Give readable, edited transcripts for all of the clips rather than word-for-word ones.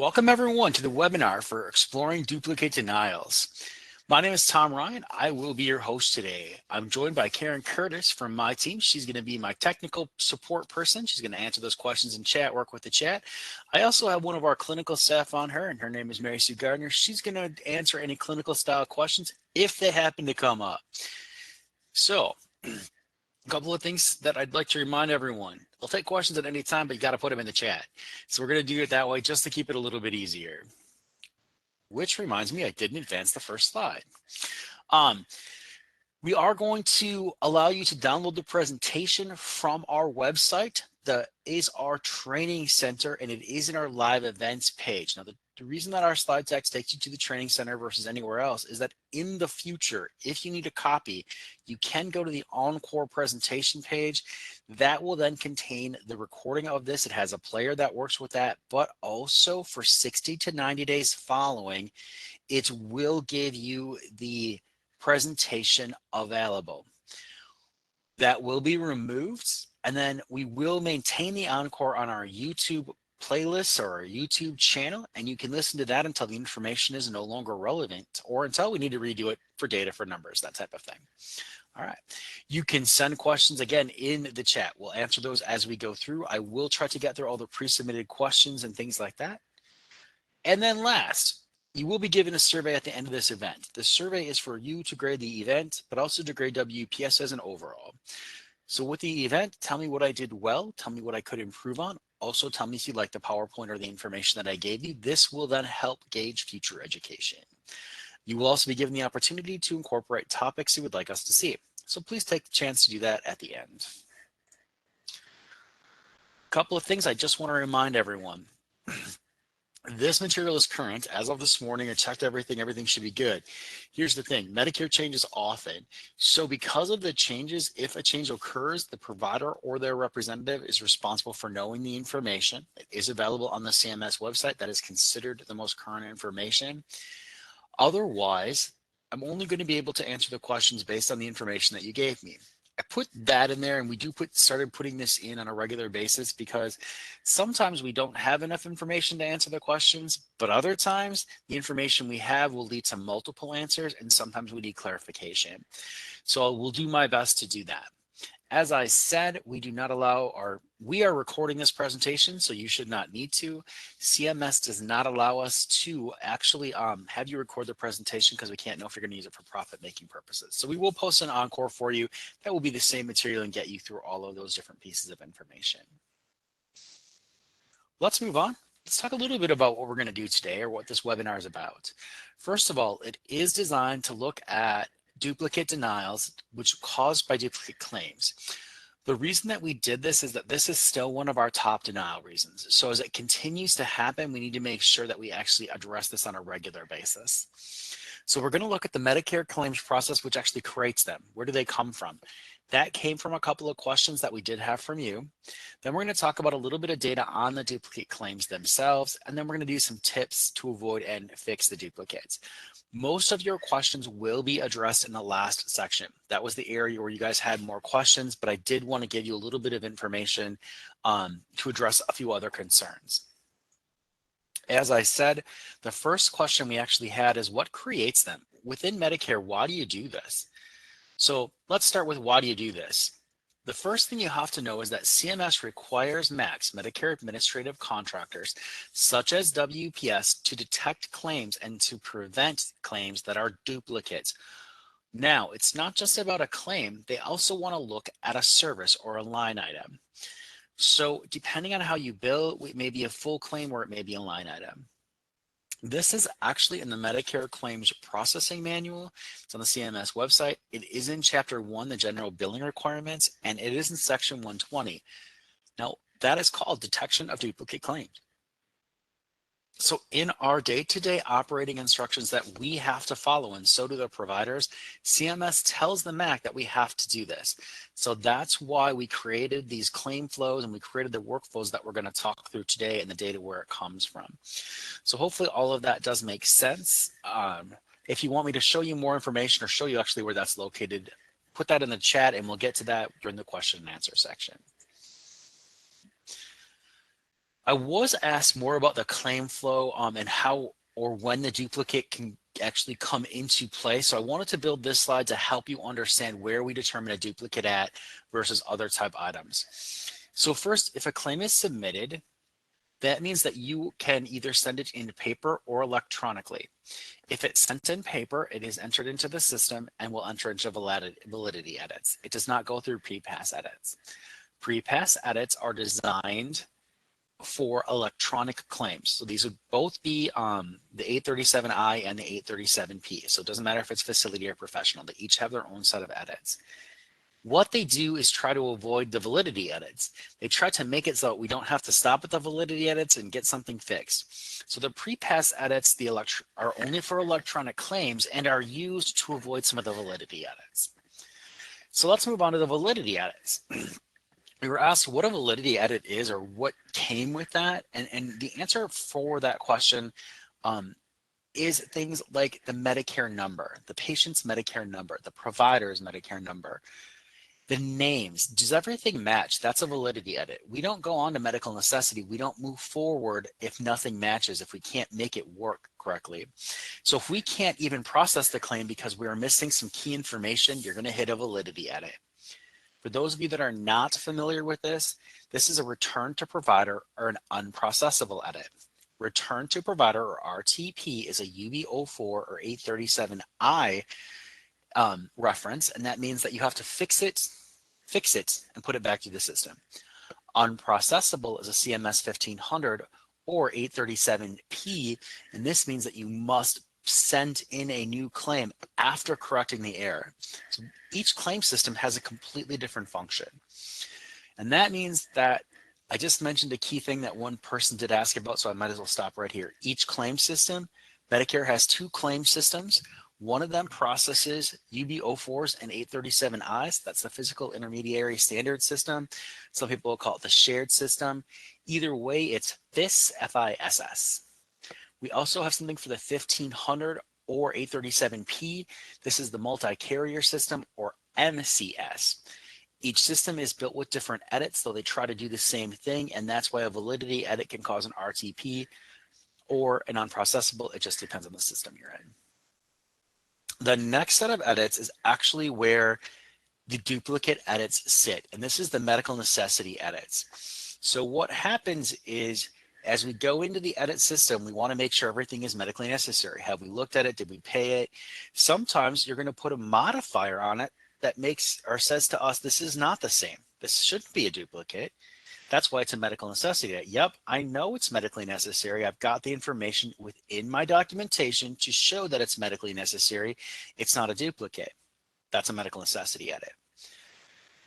Welcome everyone to the webinar for Exploring Duplicate Denials. My name is Tom Ryan. I will be your host today. I'm joined by Karen Curtis from my team. She's going to be my technical support person. She's going to answer those questions in chat, work with the chat. I also have one of our clinical staff on her, and her name is Mary Sue Gardner. She's going to answer any clinical style questions if they happen to come up. So, a couple of things that I'd like to remind everyone. I'll take questions at any time, but you got to put them in the chat. So we're going to do it that way just to keep it a little bit easier. Which reminds me, I didn't advance the first slide. We are going to allow you to download the presentation from our website. That is our training center, and it is in our live events page. Now, the reason that our slide text takes you to the training center versus anywhere else is that in the future, if you need a copy, you can go to the Encore presentation page. That will then contain the recording of this. It has a player that works with that, but also for 60 to 90 days following, it will give you the presentation available. That will be removed, and then we will maintain the Encore on our YouTube playlist or our YouTube channel, and you can listen to that until the information is no longer relevant or until we need to redo it for data, for numbers, that type of thing. All right, you can send questions again in the chat. We'll answer those as we go through. I will try to get through all the pre-submitted questions and things like that. And then last, you will be given a survey at the end of this event. The survey is for you to grade the event, but also to grade WPS as an overall. So with the event, tell me what I did well, tell me what I could improve on. Also tell me if you like the PowerPoint or the information that I gave you. This will then help gauge future education. You will also be given the opportunity to incorporate topics you would like us to see. So please take the chance to do that at the end. A couple of things I just want to remind everyone. This material is current. As of this morning, I checked everything should be good. Here's the thing, Medicare changes often. So because of the changes, if a change occurs, the provider or their representative is responsible for knowing the information. It is available on the CMS website. That is considered the most current information. Otherwise, I'm only going to be able to answer the questions based on the information that you gave me. I put that in there, and we do started putting this in on a regular basis because sometimes we don't have enough information to answer the questions, but other times the information we have will lead to multiple answers, and sometimes we need clarification. So we'll do my best to do that. As I said, we are recording this presentation, so you should not need to. CMS does not allow us to actually have you record the presentation because we can't know if you're going to use it for profit-making purposes. So we will post an Encore for you. That will be the same material and get you through all of those different pieces of information. Let's move on. Let's talk a little bit about what we're going to do today, or what this webinar is about. First of all, it is designed to look at duplicate denials, which are caused by duplicate claims. The reason that we did this is that this is still one of our top denial reasons. So as it continues to happen, we need to make sure that we actually address this on a regular basis. So we're going to look at the Medicare claims process, which actually creates them. Where do they come from? That came from a couple of questions that we did have from you. Then we're going to talk about a little bit of data on the duplicate claims themselves, and then we're going to do some tips to avoid and fix the duplicates. Most of your questions will be addressed in the last section. That was the area where you guys had more questions, but I did want to give you a little bit of information to address a few other concerns. As I said, the first question we actually had is what creates them? Within Medicare, why do you do this? So let's start with why do you do this? The first thing you have to know is that CMS requires MACs, Medicare Administrative Contractors, such as WPS, to detect claims and to prevent claims that are duplicates. Now, it's not just about a claim. They also want to look at a service or a line item. So depending on how you bill, it may be a full claim or it may be a line item. This is actually in the Medicare Claims Processing Manual. It's on the CMS website. It is in Chapter 1, the General Billing Requirements, and it is in Section 120. Now, that is called Detection of Duplicate Claims. So in our day-to-day operating instructions that we have to follow, and so do the providers, CMS tells the MAC that we have to do this. So that's why we created these claim flows and we created the workflows that we're going to talk through today and the data where it comes from. So hopefully all of that does make sense. If you want me to show you more information or show you actually where that's located, put that in the chat and we'll get to that during the question and answer section. I was asked more about the claim flow and how or when the duplicate can actually come into play. So I wanted to build this slide to help you understand where we determine a duplicate at versus other type items. So first, if a claim is submitted, that means that you can either send it in paper or electronically. If it's sent in paper, it is entered into the system and will enter into validity edits. It does not go through pre-pass edits. Pre-pass edits are designed for electronic claims. So these would both be the 837I and the 837P. So it doesn't matter if it's facility or professional. They each have their own set of edits. What they do is try to avoid the validity edits. They try to make it so we don't have to stop at the validity edits and get something fixed. So the pre-pass edits are only for electronic claims and are used to avoid some of the validity edits. So let's move on to the validity edits. We were asked what a validity edit is or what came with that. And the answer for that question is things like the Medicare number, the patient's Medicare number, the provider's Medicare number, the names. Does everything match? That's a validity edit. We don't go on to medical necessity. We don't move forward if nothing matches, if we can't make it work correctly. So if we can't even process the claim because we are missing some key information, you're going to hit a validity edit. For those of you that are not familiar with this is a return to provider or an unprocessable edit. Return to provider or RTP is a UB04 or 837I reference, and that means that you have to fix it and put it back to the system. Unprocessable is a CMS 1500 or 837P, and this means that you must send in a new claim after correcting the error. So each claim system has a completely different function. And that means that I just mentioned a key thing that one person did ask about, so I might as well stop right here. Each claim system, Medicare has two claim systems. One of them processes UB04s and 837Is. That's the physical intermediary standard system. Some people will call it the shared system. Either way, it's FIS, F-I-S-S. We also have something for the 1500 or 837P. This is the multi-carrier system or MCS. Each system is built with different edits, so they try to do the same thing, and that's why a validity edit can cause an RTP or an unprocessable. It just depends on the system you're in. The next set of edits is actually where the duplicate edits sit, and this is the medical necessity edits. So what happens is, as we go into the edit system, we want to make sure everything is medically necessary. Have we looked at it? Did we pay it? Sometimes you're going to put a modifier on it that makes or says to us, this is not the same. This shouldn't be a duplicate. That's why it's a medical necessity. Yep, I know it's medically necessary. I've got the information within my documentation to show that it's medically necessary. It's not a duplicate. That's a medical necessity edit.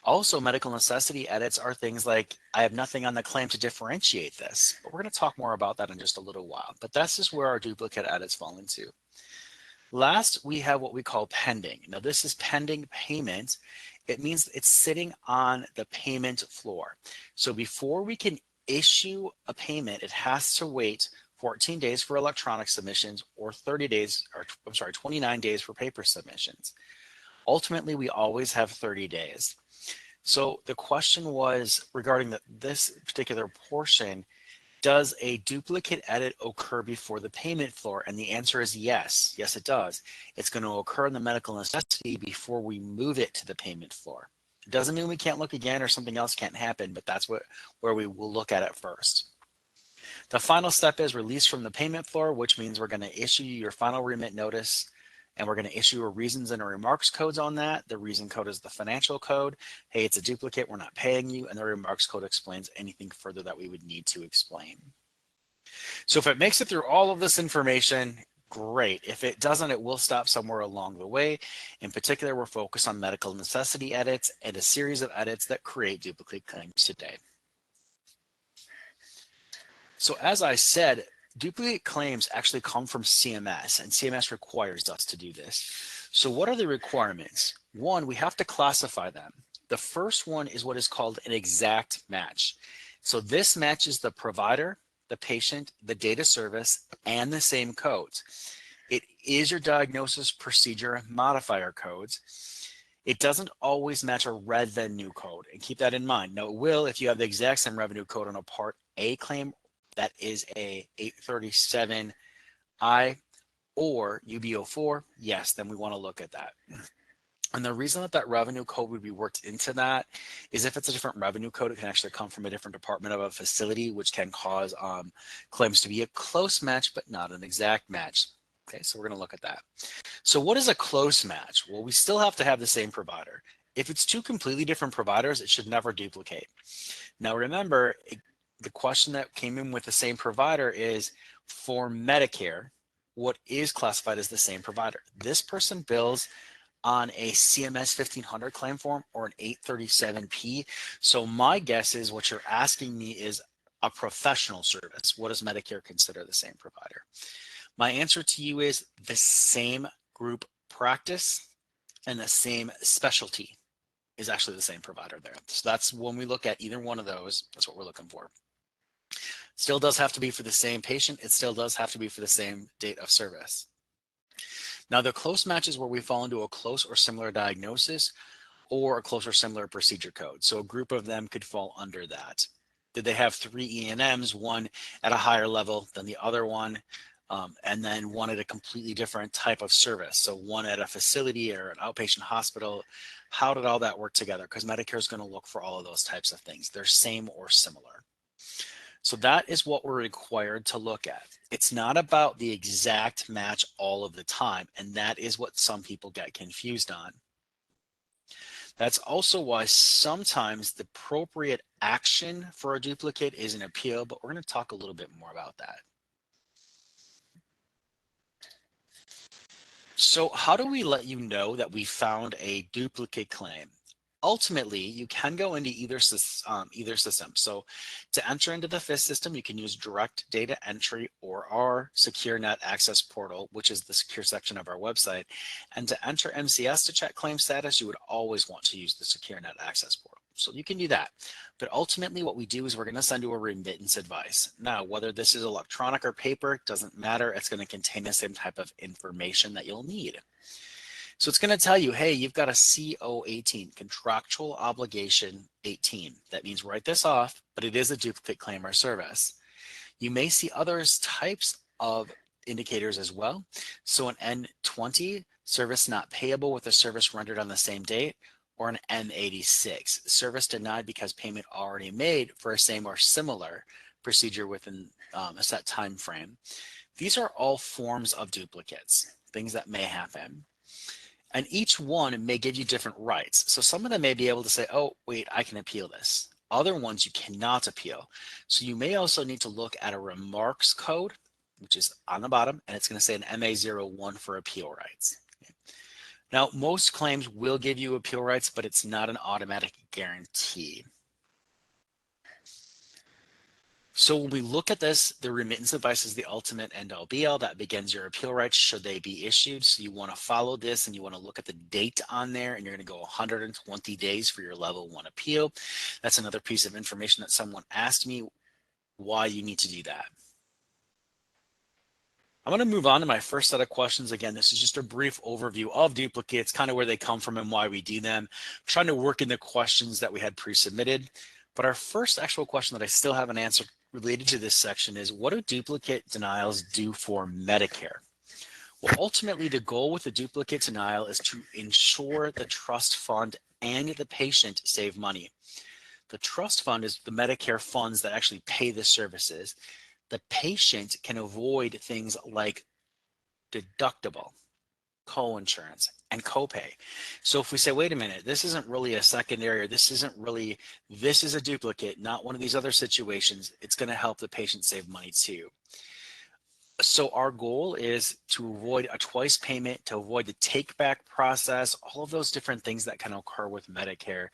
Also, medical necessity edits are things like, I have nothing on the claim to differentiate this, but we're going to talk more about that in just a little while. But that's just where our duplicate edits fall into. Last, we have what we call pending. Now, this is pending payment. It means it's sitting on the payment floor. So before we can issue a payment, it has to wait 14 days for electronic submissions or 29 days for paper submissions. Ultimately, we always have 30 days. So the question was regarding this particular portion, does a duplicate edit occur before the payment floor? And the answer is yes. Yes, it does. It's going to occur in the medical necessity before we move it to the payment floor. It doesn't mean we can't look again or something else can't happen, but that's where we will look at it first. The final step is release from the payment floor, which means we're going to issue you your final remit notice, and we're going to issue a reasons and a remarks codes on that. The reason code is the financial code. Hey, it's a duplicate, we're not paying you. And the remarks code explains anything further that we would need to explain. So if it makes it through all of this information, great. If it doesn't, it will stop somewhere along the way. In particular, we're focused on medical necessity edits and a series of edits that create duplicate claims today. So as I said, duplicate claims actually come from CMS, and CMS requires us to do this. So what are the requirements? One, we have to classify them. The first one is what is called an exact match. So this matches the provider, the patient, the data service, and the same codes. It is your diagnosis procedure modifier codes. It doesn't always match a red then new code, and keep that in mind. Now it will if you have the exact same revenue code on a Part A claim that is a 837I or UB04, yes, then we want to look at that. And the reason that that revenue code would be worked into that is if it's a different revenue code, it can actually come from a different department of a facility, which can cause claims to be a close match, but not an exact match. Okay, so we're going to look at that. So what is a close match? Well, we still have to have the same provider. If it's two completely different providers, it should never duplicate. Now remember, the question that came in with the same provider is for Medicare, what is classified as the same provider? This person bills on a CMS 1500 claim form or an 837P. So my guess is what you're asking me is a professional service. What does Medicare consider the same provider? My answer to you is the same group practice and the same specialty is actually the same provider there. So that's when we look at either one of those, that's what we're looking for. Still does have to be for the same patient. It still does have to be for the same date of service. Now, the close match is where we fall into a close or similar diagnosis or a close or similar procedure code. So a group of them could fall under that. Did they have 3 E&Ms, one at a higher level than the other one, and then one at a completely different type of service? So one at a facility or an outpatient hospital. How did all that work together? Because Medicare is going to look for all of those types of things. They're same or similar. So that is what we're required to look at. It's not about the exact match all of the time, and that is what some people get confused on. That's also why sometimes the appropriate action for a duplicate is an appeal, but we're going to talk a little bit more about that. So how do we let you know that we found a duplicate claim? Ultimately, you can go into either system. So to enter into the FIS system, you can use direct data entry or our secure net access portal, which is the secure section of our website. And to enter MCS to check claim status, you would always want to use the secure net access portal. So you can do that. But ultimately what we do is we're going to send you a remittance advice. Now, whether this is electronic or paper, doesn't matter. It's going to contain the same type of information that you'll need. So it's going to tell you, hey, you've got a CO18, contractual obligation 18. That means write this off, but it is a duplicate claim or service. You may see other types of indicators as well. So an N20, service not payable with a service rendered on the same date, or an M86, service denied because payment already made for a same or similar procedure within a set time frame. These are all forms of duplicates, things that may happen. And each one may give you different rights. So some of them may be able to say, oh, wait, I can appeal this. Other ones you cannot appeal. So you may also need to look at a remarks code, which is on the bottom, and it's going to say an MA01 for appeal rights. Now, most claims will give you appeal rights, but it's not an automatic guarantee. So when we look at this, the remittance advice is the ultimate end-all be-all. That begins your appeal rights should they be issued. So you want to follow this and you want to look at the date on there, and you're going to go 120 days for your level 1 appeal. That's another piece of information that someone asked me why you need to do that. I'm going to move on to my first set of questions. Again, this is just a brief overview of duplicates, kind of where they come from and why we do them. I'm trying to work in the questions that we had pre-submitted. But our first actual question that I still haven't answered related to this section is, what do duplicate denials do for Medicare? Well, ultimately, the goal with the duplicate denial is to ensure the trust fund and the patient save money. The trust fund is the Medicare funds that actually pay the services. The patient can avoid things like deductible, co-insurance, and copay. So if we say, wait a minute, this isn't really a secondary, or this is a duplicate, not one of these other situations, it's going to help the patient save money too. So our goal is to avoid a twice payment, to avoid the take back process, all of those different things that can occur with Medicare.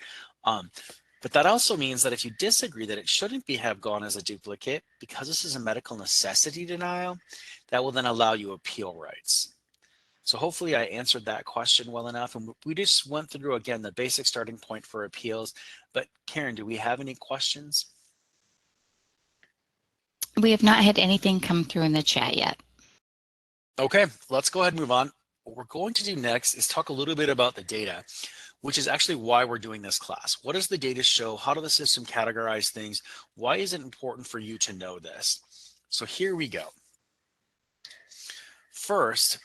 But that also means that if you disagree that it shouldn't have gone as a duplicate, because this is a medical necessity denial, that will then allow you appeal rights. So hopefully I answered that question well enough. And we just went through, again, the basic starting point for appeals. But Karen, do we have any questions? We have not had anything come through in the chat yet. Okay, let's go ahead and move on. What we're going to do next is talk a little bit about the data, which is actually why we're doing this class. What does the data show? How does the system categorize things? Why is it important for you to know this? So here we go. First,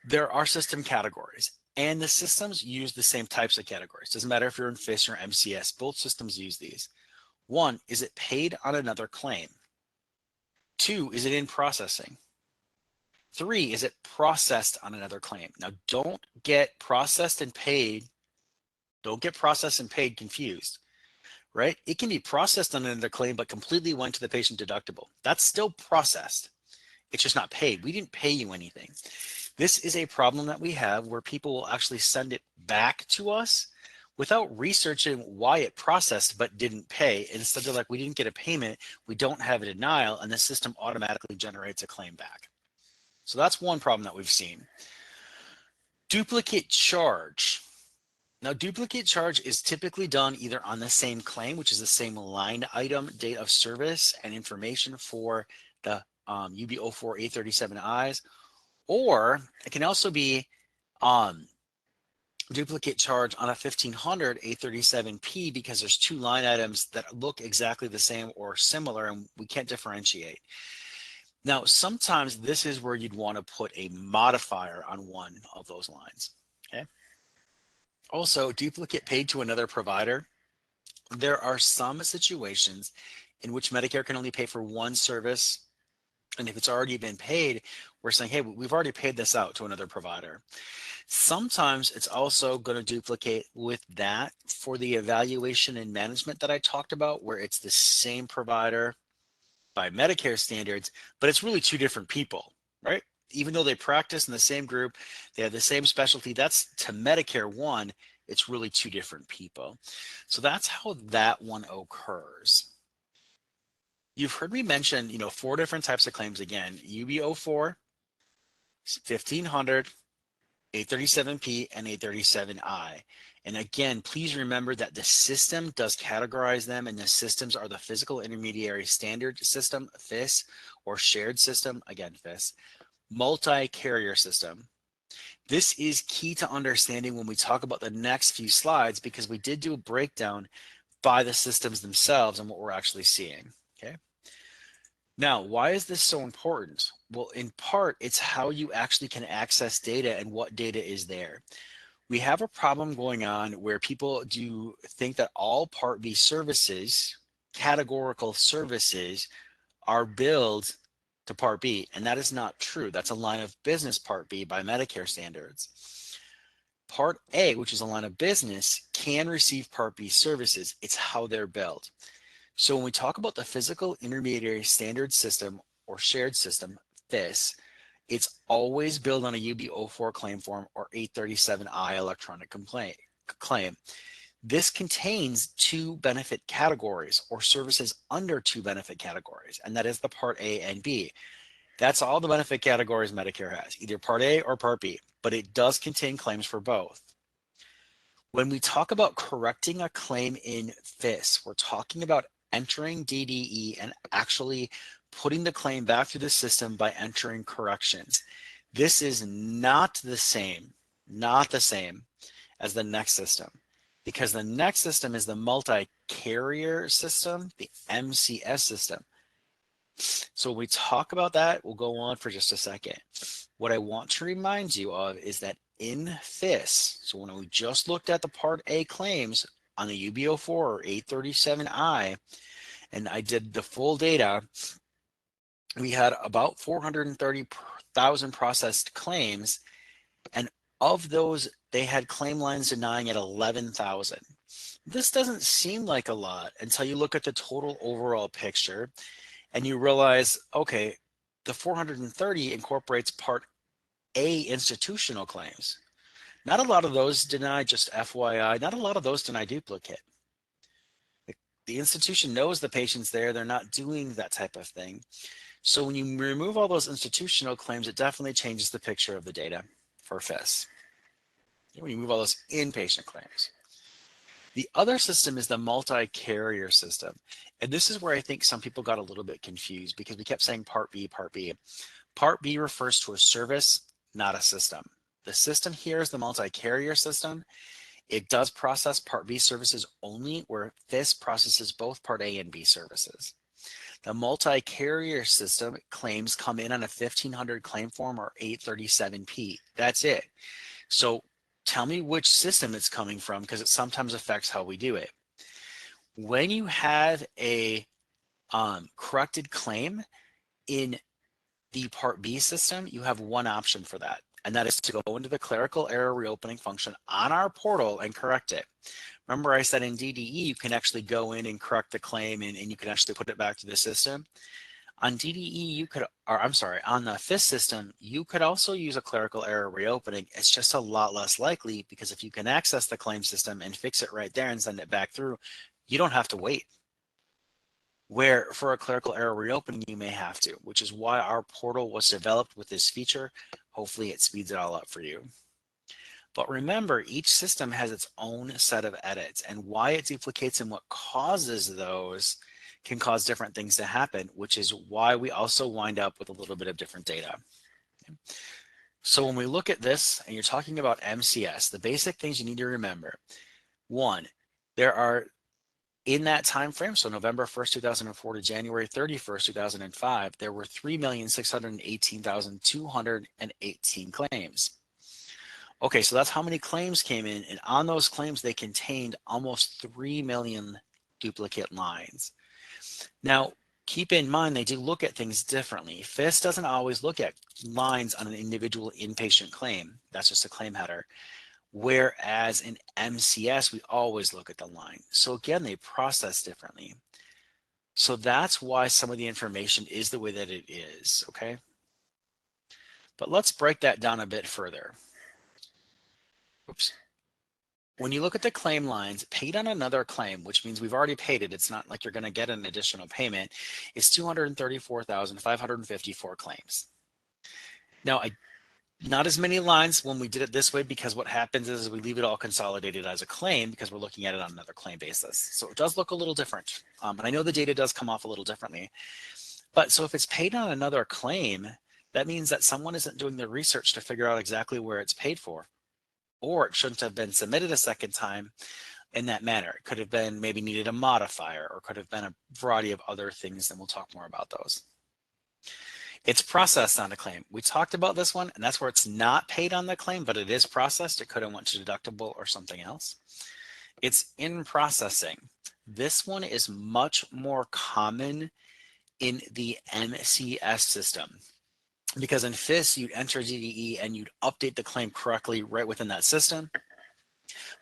there are system categories, and the systems use the same types of categories. Doesn't matter if you're in FIS or MCS, both systems use these. One, is it paid on another claim? Two, is it in processing? Three, is it processed on another claim? Now, don't get processed and paid confused, right? It can be processed on another claim, but completely went to the patient deductible. That's still processed. It's just not paid. We didn't pay you anything. This is a problem that we have where people will actually send it back to us without researching why it processed but didn't pay. Instead, they're like, we didn't get a payment, we don't have a denial, and the system automatically generates a claim back. So that's one problem that we've seen. Duplicate charge. Now, duplicate charge is typically done either on the same claim, which is the same line item, date of service, and information for the UB04 A37Is, or it can also be duplicate charge on a 1500 A37P because there's two line items that look exactly the same or similar, and we can't differentiate. Now, sometimes this is where you'd want to put a modifier on one of those lines. Okay. Also, duplicate paid to another provider. There are some situations in which Medicare can only pay for one service. And if it's already been paid, we're saying, hey, we've already paid this out to another provider. Sometimes it's also going to duplicate with that for the evaluation and management that I talked about, where it's the same provider by Medicare standards, but it's really two different people, right? Even though they practice in the same group, they have the same specialty, that's to Medicare one, it's really two different people. So that's how that one occurs. You've heard me mention, 4 different types of claims again: UB04, 1500, A37P, and A37I. And again, please remember that the system does categorize them, and the systems are the physical intermediary standard system, FIS, or shared system, again, FIS, multi-carrier system. This is key to understanding when we talk about the next few slides, because we did do a breakdown by the systems themselves and what we're actually seeing, okay? Now, why is this so important? Well, in part, it's how you actually can access data and what data is there. We have a problem going on where people do think that all Part B services, categorical services, are billed to Part B, and that is not true. That's a line of business Part B by Medicare standards. Part A, which is a line of business, can receive Part B services. It's how they're billed. So when we talk about the physical intermediary standard system or shared system, FIS, it's always billed on a UB04 claim form or 837I electronic claim. This contains 2 benefit categories or services under 2 benefit categories, and that is the Part A and B. That's all the benefit categories Medicare has, either Part A or Part B, but it does contain claims for both. When we talk about correcting a claim in FIS, we're talking about entering DDE and actually putting the claim back through the system by entering corrections. This is not the same as the next system, because the next system is the multi-carrier system, the MCS system. So when we talk about that, we'll go on for just a second. What I want to remind you of is that in FIS, so when we just looked at the Part A claims on the UB04 or 837I, and I did the full data, we had about 430,000 processed claims, and of those, they had claim lines denying at 11,000. This doesn't seem like a lot until you look at the total overall picture and you realize, okay, the 430 incorporates Part A institutional claims. Not a lot of those deny, just FYI, not a lot of those deny duplicate. The institution knows the patient's there, they're not doing that type of thing. So when you remove all those institutional claims, it definitely changes the picture of the data for FIS. When you remove all those inpatient claims. The other system is the multi-carrier system. And this is where I think some people got a little bit confused, because we kept saying Part B, Part B. Part B refers to a service, not a system. The system here is the multi-carrier system. It does process Part B services only, where FIS processes both Part A and B services. The multi-carrier system claims come in on a 1500 claim form or 837P. That's it. So tell me which system it's coming from because it sometimes affects how we do it. When you have a corrected claim in the Part B system, you have one option for that, and that is to go into the clerical error reopening function on our portal and correct it. Remember I said in DDE, you can actually go in and correct the claim and you can actually put it back to the system. On DDE, you could, or I'm sorry, on the FIS system, you could also use a clerical error reopening. It's just a lot less likely because if you can access the claim system and fix it right there and send it back through, you don't have to wait. Where for a clerical error reopening, you may have to, which is why our portal was developed with this feature. Hopefully it speeds it all up for you. But remember, each system has its own set of edits, and why it duplicates and what causes those can cause different things to happen, which is why we also wind up with a little bit of different data. So when we look at this and you're talking about MCS, the basic things you need to remember. One, there are in that time frame, so November 1st, 2004 to January 31st, 2005, there were 3,618,218 claims. Okay, so that's how many claims came in, and on those claims, they contained almost 3 million duplicate lines. Now, keep in mind, they do look at things differently. FIS doesn't always look at lines on an individual inpatient claim. That's just a claim header. Whereas in MCS, we always look at the line. So again, they process differently. So that's why some of the information is the way that it is, okay? But let's break that down a bit further. Oops. When you look at the claim lines, paid on another claim, which means we've already paid it, it's not like you're going to get an additional payment, is 234,554 claims. Now, not as many lines when we did it this way, because what happens is we leave it all consolidated as a claim because we're looking at it on another claim basis. So it does look a little different. And I know the data does come off a little differently. But so if it's paid on another claim, that means that someone isn't doing the research to figure out exactly where it's paid for. Or it shouldn't have been submitted a second time in that manner. It could have been maybe needed a modifier or could have been a variety of other things, and we'll talk more about those. It's processed on a claim. We talked about this one, and that's where it's not paid on the claim, but it is processed. It could have went to deductible or something else. It's in processing. This one is much more common in the MCS system. Because in FIS, you'd enter DDE and you'd update the claim correctly right within that system.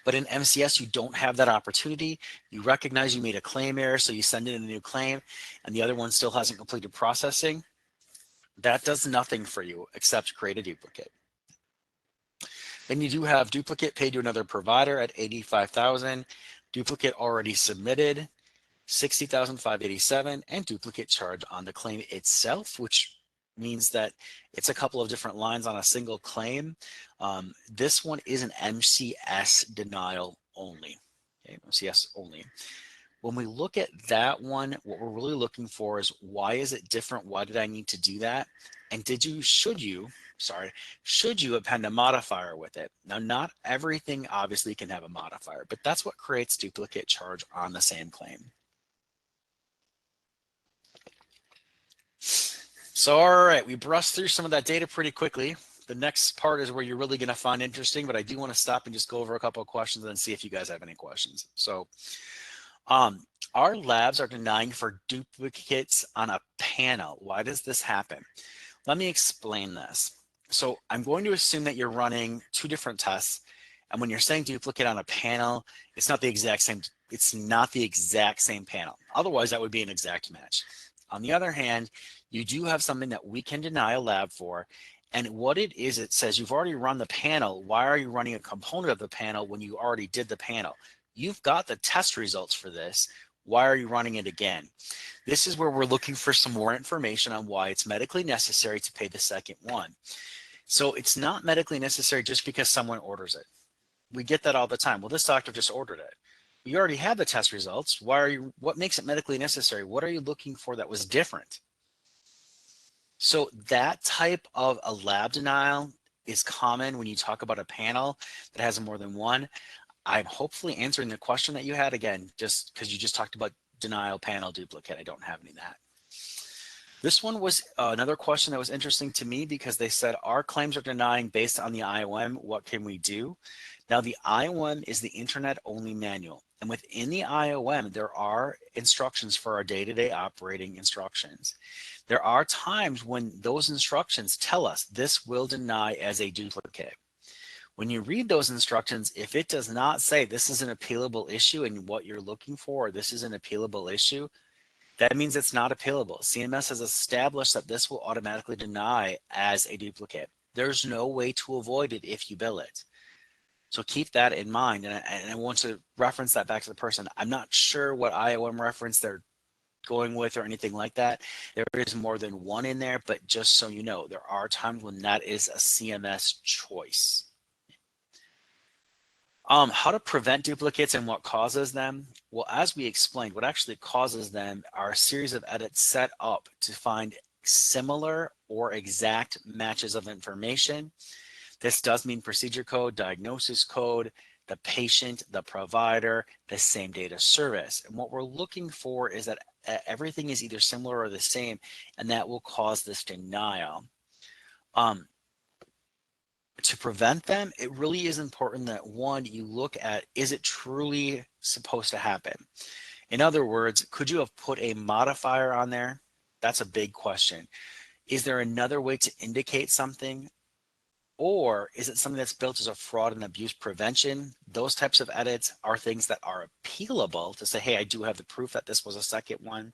But in MCS, you don't have that opportunity. You recognize you made a claim error, so you send in a new claim, and the other one still hasn't completed processing. That does nothing for you except create a duplicate. Then you do have duplicate paid to another provider at 85,000, duplicate already submitted, 60,587, and duplicate charge on the claim itself, which means that it's a couple of different lines on a single claim. This one is an MCS denial only, okay, MCS only. When we look at that one, what we're really looking for is why is it different? Why did I need to do that? And should you append a modifier with it? Now, not everything obviously can have a modifier, but that's what creates duplicate charge on the same claim. So, all right, we brushed through some of that data pretty quickly. The next part is where you're really going to find interesting, but I do want to stop and just go over a couple of questions and see if you guys have any questions. So, our labs are denying for duplicates on a panel. Why does this happen? Let me explain this. So I'm going to assume that you're running two different tests. And when you're saying duplicate on a panel, it's not the exact same. It's not the exact same panel. Otherwise, that would be an exact match. On the other hand, you do have something that we can deny a lab for. And what it is, it says you've already run the panel. Why are you running a component of the panel when you already did the panel? You've got the test results for this. Why are you running it again? This is where we're looking for some more information on why it's medically necessary to pay the second one. So it's not medically necessary just because someone orders it. We get that all the time. Well, this doctor just ordered it. You already have the test results. What makes it medically necessary? What are you looking for that was different? So that type of a lab denial is common when you talk about a panel that has more than one. I'm hopefully answering the question that you had again, just because you just talked about denial panel duplicate. I don't have any of that. This one was another question that was interesting to me because they said our claims are denying based on the IOM. What can we do? Now, the IOM is the internet only manual. And within the IOM, there are instructions for our day-to-day operating instructions. There are times when those instructions tell us this will deny as a duplicate. When you read those instructions, if it does not say this is an appealable issue and what you're looking for, or this is an appealable issue, that means it's not appealable. CMS has established that this will automatically deny as a duplicate. There's no way to avoid it if you bill it. So keep that in mind. And I want to reference that back to the person. I'm not sure what IOM reference they're going with or anything like that. There is more than one in there, but just so you know, there are times when that is a CMS choice. How to prevent duplicates and what causes them? Well, as we explained, what actually causes them are a series of edits set up to find similar or exact matches of information. This does mean procedure code, diagnosis code, the patient, the provider, the same data service. And what we're looking for is that everything is either similar or the same, and that will cause this denial. To prevent them, it really is important that one, you look at, is it truly supposed to happen? In other words, could you have put a modifier on there? That's a big question. Is there another way to indicate something? Or is it something that's built as a fraud and abuse prevention? Those types of edits are things that are appealable to say, hey, I do have the proof that this was a second one.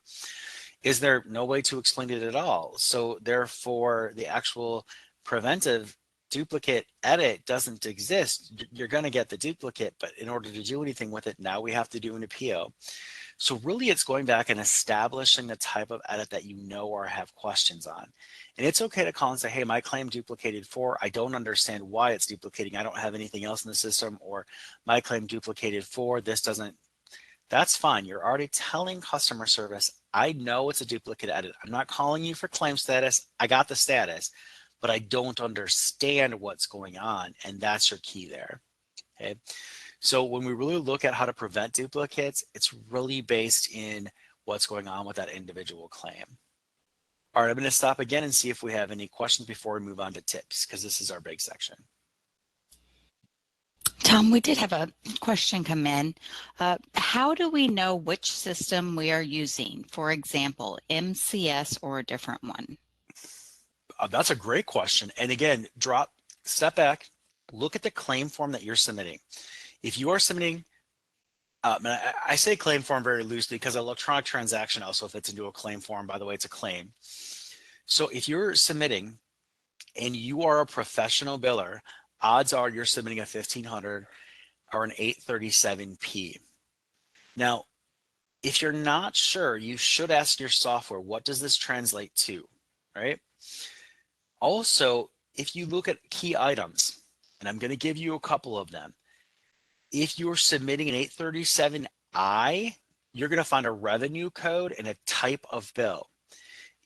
Is there no way to explain it at all? So therefore, the actual preventive duplicate edit doesn't exist. You're going to get the duplicate, but in order to do anything with it, now we have to do an appeal. So really it's going back and establishing the type of edit that you know or have questions on. And it's okay to call and say, hey, my claim duplicated for, I don't understand why it's duplicating. I don't have anything else in the system, or my claim duplicated for, this doesn't, that's fine. You're already telling customer service, I know it's a duplicate edit. I'm not calling you for claim status. I got the status, but I don't understand what's going on. And that's your key there. Okay. So when we really look at how to prevent duplicates, it's really based in what's going on with that individual claim. All right, I'm going to stop again and see if we have any questions before we move on to tips, because this is our big section. Tom, we did have a question come in. How do we know which system we are using? For example, MCS or a different one? That's a great question. And again, step back, look at the claim form that you're submitting. If you are submitting, and I say claim form very loosely because electronic transaction also fits into a claim form. By the way, it's a claim. So if you're submitting and you are a professional biller, odds are you're submitting a 1500 or an 837P. Now, if you're not sure, you should ask your software, what does this translate to, right? Also, if you look at key items, and I'm going to give you a couple of them, if you're submitting an 837I, you're going to find a revenue code and a type of bill.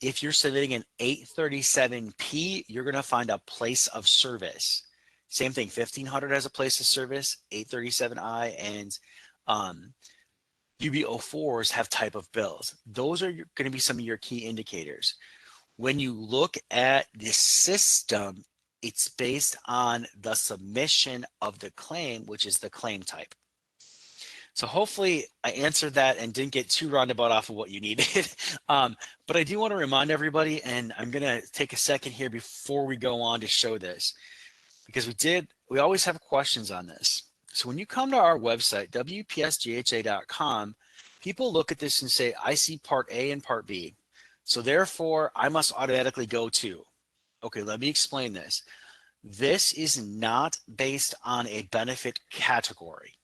If you're submitting an 837P, you're going to find a place of service. Same thing, 1500 has a place of service, 837I and UB04s have type of bills. Those are going to be some of your key indicators. When you look at the system, it's based on the submission of the claim, which is the claim type. So hopefully I answered that and didn't get too roundabout off of what you needed. But I do want to remind everybody, and I'm going to take a second here before we go on to show this, because we always have questions on this. So when you come to our website, wpsgha.com, people look at this and say, I see part A and part B. So therefore, I must automatically go to. Okay, let me explain this. This is not based on a benefit category.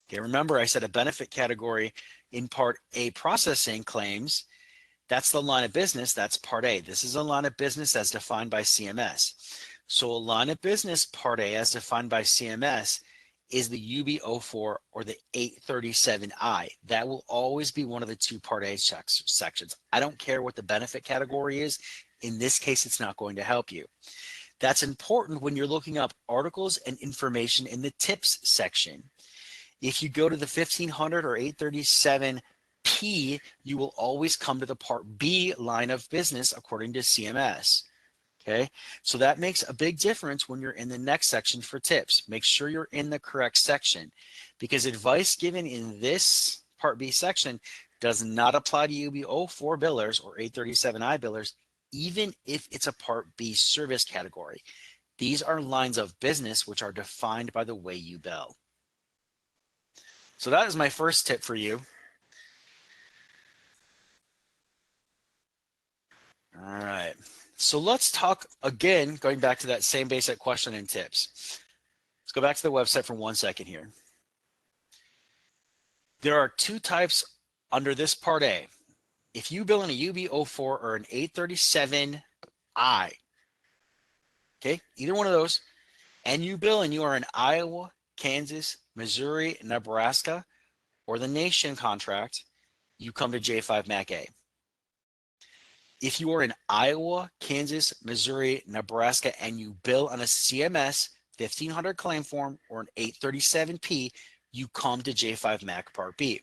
Okay, remember I said a benefit category in part A processing claims, that's the line of business, that's part A. This is a line of business as defined by CMS. So a line of business part A as defined by CMS is the UB04 or the 837I. That will always be one of the two part A sections. I don't care what the benefit category is. In this case, it's not going to help you. That's important when you're looking up articles and information in the tips section. If you go to the 1500 or 837 P, you will always come to the Part B line of business according to CMS. Okay, so that makes a big difference when you're in the next section for tips. Make sure you're in the correct section, because advice given in this Part B section does not apply to UB04 billers or 837I billers, even if it's a Part B service category. These are lines of business which are defined by the way you bill. So that is my first tip for you. All right, so let's talk again, going back to that same basic question and tips. Let's go back to the website for 1 second here. There are two types under this Part A. If you bill in a UB04 or an 837I, okay, either one of those, and you bill and you are in Iowa, Kansas, Missouri, Nebraska, or the nation contract, you come to J5 MAC A. If you are in Iowa, Kansas, Missouri, Nebraska, and you bill on a CMS 1500 claim form or an 837P, you come to J5 MAC Part B.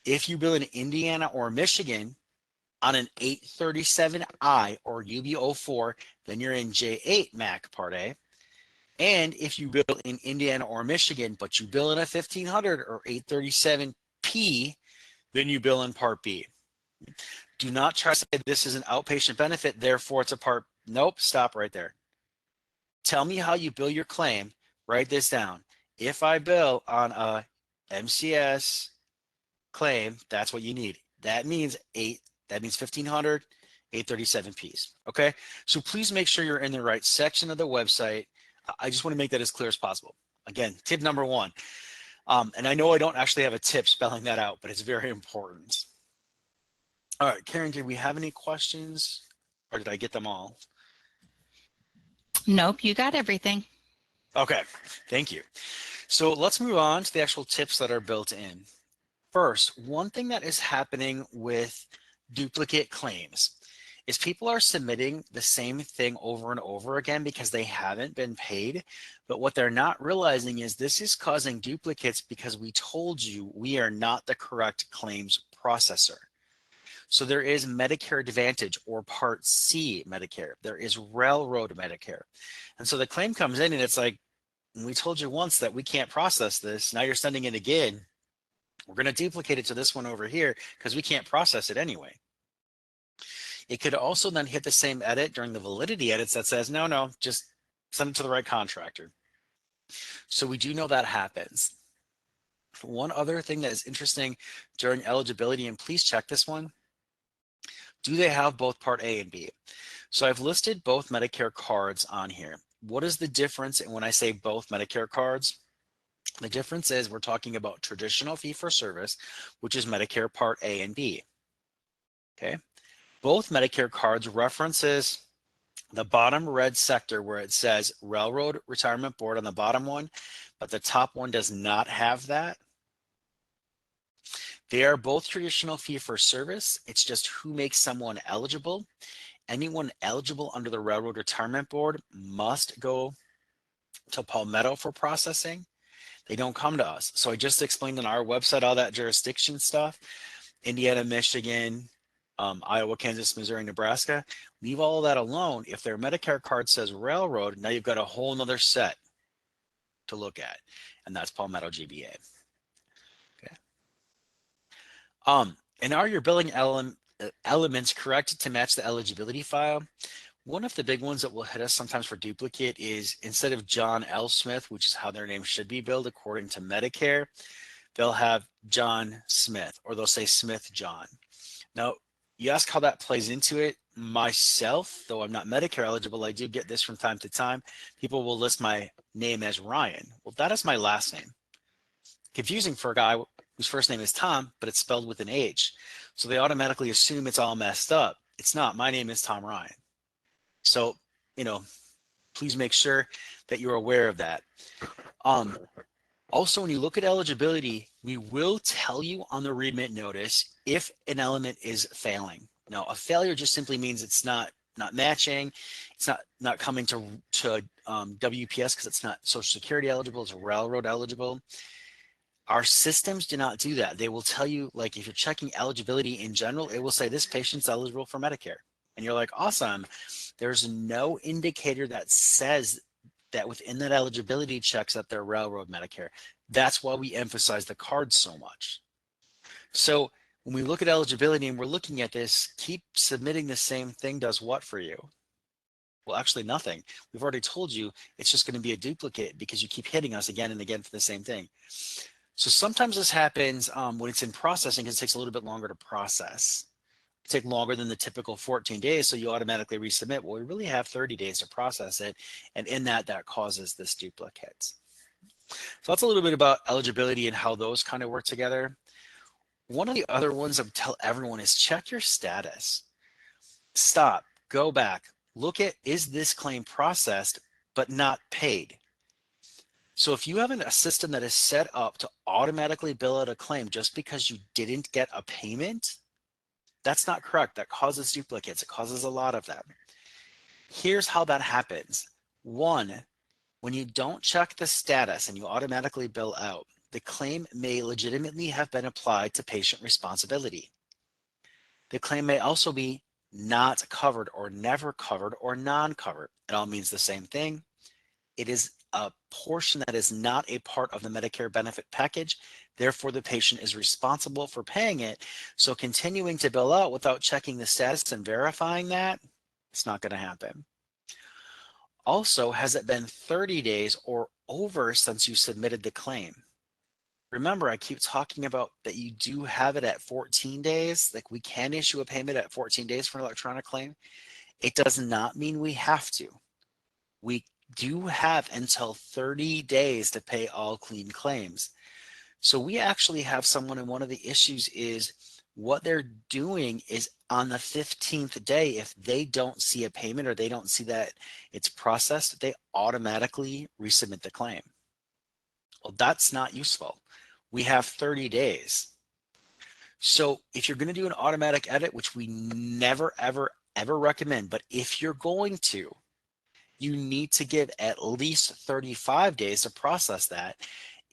If you bill in Indiana or Michigan on an 837I or UB04, then you're in J8 MAC Part A. And if you bill in Indiana or Michigan, but you bill in a 1500 or 837P, then you bill in Part B. Do not try to say this is an outpatient benefit, therefore it's a part. Nope, stop right there. Tell me how you bill your claim. Write this down. If I bill on a MCS claim, that's what you need. That means 1500, 837Ps. Okay, so please make sure you're in the right section of the website. I just want to make that as clear as possible. Again, tip number one. And I know I don't actually have a tip spelling that out, but it's very important. All right, Karen, did we have any questions, or did I get them all? Nope, you got everything. Okay, thank you. So let's move on to the actual tips that are built in. First, one thing that is happening with duplicate claims is people are submitting the same thing over and over again because they haven't been paid. But what they're not realizing is this is causing duplicates because we told you we are not the correct claims processor. So there is Medicare Advantage or Part C Medicare. There is Railroad Medicare. And so the claim comes in and it's like, we told you once that we can't process this. Now you're sending it again. We're going to duplicate it to this one over here because we can't process it anyway. It could also then hit the same edit during the validity edits that says, no, just send it to the right contractor. So we do know that happens. One other thing that is interesting during eligibility, and please check this one, do they have both Part A and B? So I've listed both Medicare cards on here. What is the difference when I say both Medicare cards? The difference is we're talking about traditional fee-for-service, which is Medicare Part A and B. Okay. Both Medicare cards references the bottom red sector where it says Railroad Retirement Board on the bottom one, but the top one does not have that. They are both traditional fee-for-service. It's just who makes someone eligible. Anyone eligible under the Railroad Retirement Board must go to Palmetto for processing. They don't come to us. So I just explained on our website all that jurisdiction stuff. Indiana, Michigan, Iowa, Kansas, Missouri, Nebraska. Leave all of that alone. If their Medicare card says Railroad, now you've got a whole nother set to look at, and that's Palmetto GBA. Okay. And are your billing elements correct to match the eligibility file? One of the big ones that will hit us sometimes for duplicate is instead of John L. Smith, which is how their name should be billed according to Medicare, they'll have John Smith, or they'll say Smith John. Now, you ask how that plays into it. Myself, though I'm not Medicare eligible, I do get this from time to time. People will list my name as Ryan. Well, that is my last name. Confusing for a guy whose first name is Tom, but it's spelled with an H. So they automatically assume it's all messed up. It's not. My name is Tom Ryan. So, please make sure that you're aware of that. Also, when you look at eligibility, we will tell you on the remit notice if an element is failing. Now, a failure just simply means it's not matching. It's not coming to WPS because it's not Social Security eligible. It's railroad eligible. Our systems do not do that. They will tell you, like, if you're checking eligibility in general, it will say this patient's eligible for Medicare. And you're like, awesome. There's no indicator that says that within that eligibility checks that they're railroad Medicare. That's why we emphasize the card so much. So when we look at eligibility and we're looking at this, keep submitting the same thing does what for you? Well, actually nothing. We've already told you it's just going to be a duplicate because you keep hitting us again and again for the same thing. So sometimes this happens when it's in processing because it takes a little bit longer to process. It takes longer than the typical 14 days, so you automatically resubmit. Well, we really have 30 days to process it, and in that causes this duplicate. So that's a little bit about eligibility and how those kind of work together. One of the other ones I would tell everyone is check your status. Stop, go back, look at, is this claim processed but not paid? So if you have a system that is set up to automatically bill out a claim just because you didn't get a payment, that's not correct. That causes duplicates. It causes a lot of them. Here's how that happens. One, when you don't check the status and you automatically bill out, the claim may legitimately have been applied to patient responsibility. The claim may also be not covered or never covered or non-covered. It all means the same thing. It is a portion that is not a part of the Medicare benefit package. Therefore, the patient is responsible for paying it. So continuing to bill out without checking the status and verifying that, it's not going to happen. Also, has it been 30 days or over since you submitted the claim? Remember, I keep talking about that you do have it at 14 days. Like, we can issue a payment at 14 days for an electronic claim. It does not mean we have to. We do have until 30 days to pay all clean claims. So we actually have someone, and one of the issues is what they're doing is on the 15th day, if they don't see a payment or they don't see that it's processed, they automatically resubmit the claim. Well, that's not useful. We have 30 days. So if you're going to do an automatic edit, which we never, ever, ever recommend, but if you're going to, you need to give at least 35 days to process that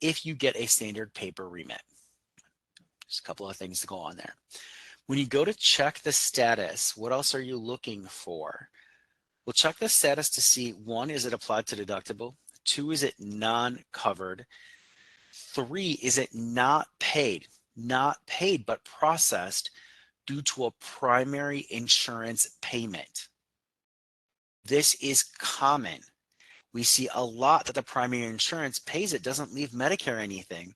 if you get a standard paper remit. Just a couple of things to go on there. When you go to check the status, what else are you looking for? We'll check the status to see, one, is it applied to deductible? Two, is it non-covered? Three, is it not paid? Not paid, but processed due to a primary insurance payment. This is common. We see a lot that the primary insurance pays it, doesn't leave Medicare anything.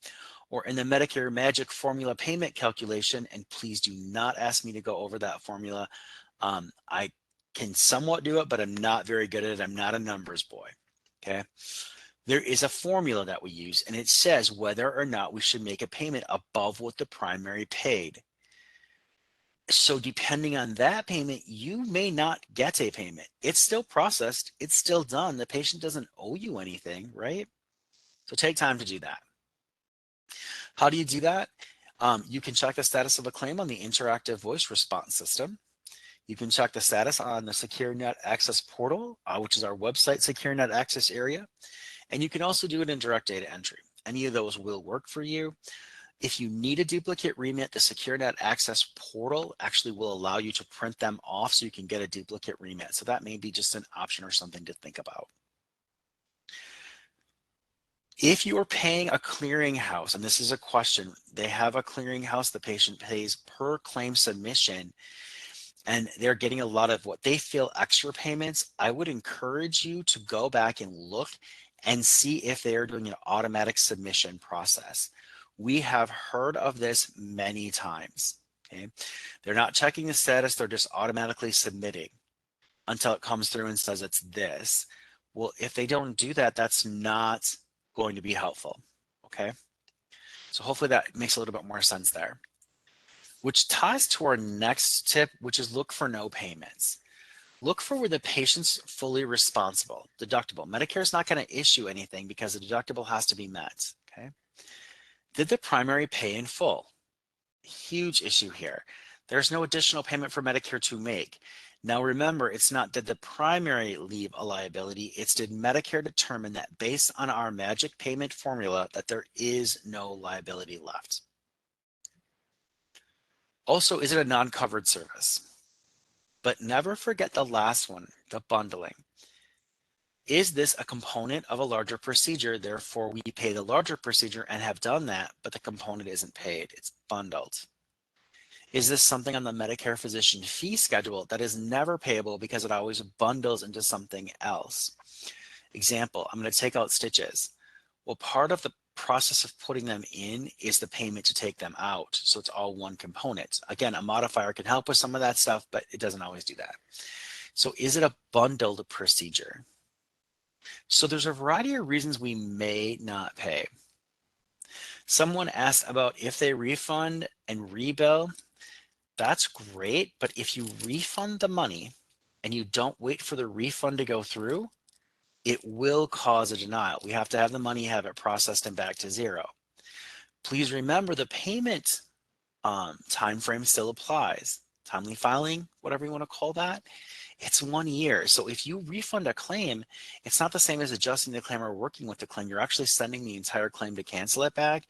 Or in the Medicare magic formula payment calculation, and please do not ask me to go over that formula. I can somewhat do it, but I'm not very good at it. I'm not a numbers boy, okay? There is a formula that we use, and it says whether or not we should make a payment above what the primary paid. So depending on that payment, you may not get a payment. It's still processed. It's still done. The patient doesn't owe you anything, right? So take time to do that. How do you do that? You can check the status of a claim on the interactive voice response system. You can check the status on the SecureNet Access portal, which is our website SecureNet Access area. And you can also do it in direct data entry. Any of those will work for you. If you need a duplicate remit, the SecureNet Access portal actually will allow you to print them off so you can get a duplicate remit. So that may be just an option or something to think about. If you are paying a clearinghouse, and this is a question, they have a clearinghouse the patient pays per claim submission, and they're getting a lot of what they feel extra payments, I would encourage you to go back and look and see if they are doing an automatic submission process. We have heard of this many times. Okay? They're not checking the status, they're just automatically submitting until it comes through and says it's this. Well, if they don't do that, that's not going to be helpful. Okay. So hopefully that makes a little bit more sense there. Which ties to our next tip, which is look for no payments. Look for where the patient's fully responsible. Deductible. Medicare is not going to issue anything because the deductible has to be met. Okay. Did the primary pay in full? Huge issue here. There's no additional payment for Medicare to make. Now remember, it's not did the primary leave a liability, it's did Medicare determine that based on our magic payment formula that there is no liability left. Also, is it a non-covered service? But never forget the last one, the bundling. Is this a component of a larger procedure? Therefore, we pay the larger procedure and have done that, but the component isn't paid. It's bundled. Is this something on the Medicare physician fee schedule that is never payable because it always bundles into something else? Example, I'm going to take out stitches. Well, part of the process of putting them in is the payment to take them out. So it's all one component. Again, a modifier can help with some of that stuff, but it doesn't always do that. So is it a bundled procedure? So there's a variety of reasons we may not pay. Someone asked about if they refund and rebill. That's great, but if you refund the money and you don't wait for the refund to go through, it will cause a denial. We have to have the money, have it processed and back to zero. Please remember the payment time frame still applies. Timely filing, whatever you want to call that, it's 1 year. So if you refund a claim, it's not the same as adjusting the claim or working with the claim. You're actually sending the entire claim to cancel it back.